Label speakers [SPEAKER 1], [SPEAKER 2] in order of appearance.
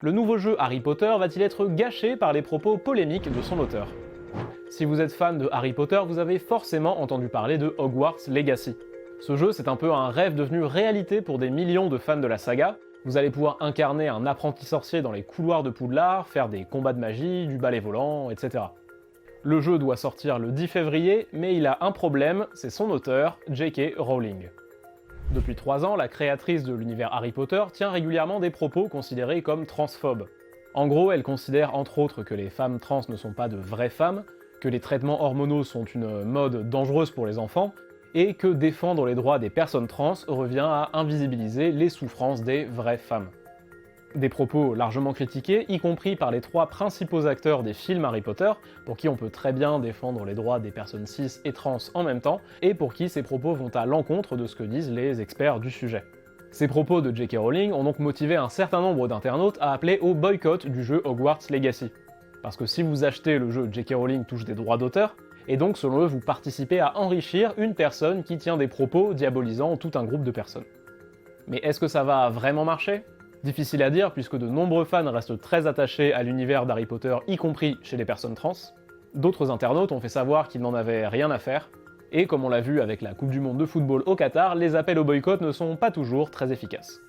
[SPEAKER 1] Le nouveau jeu Harry Potter va-t-il être gâché par les propos polémiques de son auteur? Si vous êtes fan de Harry Potter, vous avez forcément entendu parler de Hogwarts Legacy. Ce jeu, c'est un peu un rêve devenu réalité pour des millions de fans de la saga. Vous allez pouvoir incarner un apprenti sorcier dans les couloirs de Poudlard, faire des combats de magie, du ballet volant, etc. Le jeu doit sortir le 10 février, mais il a un problème, c'est son auteur, J.K. Rowling. Depuis 3 ans, la créatrice de l'univers Harry Potter tient régulièrement des propos considérés comme transphobes. En gros, elle considère entre autres que les femmes trans ne sont pas de vraies femmes, que les traitements hormonaux sont une mode dangereuse pour les enfants, et que défendre les droits des personnes trans revient à invisibiliser les souffrances des vraies femmes. Des propos largement critiqués, y compris par les 3 principaux acteurs des films Harry Potter, pour qui on peut très bien défendre les droits des personnes cis et trans en même temps, et pour qui ces propos vont à l'encontre de ce que disent les experts du sujet. Ces propos de J.K. Rowling ont donc motivé un certain nombre d'internautes à appeler au boycott du jeu Hogwarts Legacy. Parce que si vous achetez le jeu, J.K. Rowling touche des droits d'auteur, et donc selon eux vous participez à enrichir une personne qui tient des propos diabolisant tout un groupe de personnes. Mais est-ce que ça va vraiment marcher? Difficile à dire puisque de nombreux fans restent très attachés à l'univers d'Harry Potter, y compris chez les personnes trans. D'autres internautes ont fait savoir qu'ils n'en avaient rien à faire, et comme on l'a vu avec la Coupe du Monde de football au Qatar, les appels au boycott ne sont pas toujours très efficaces.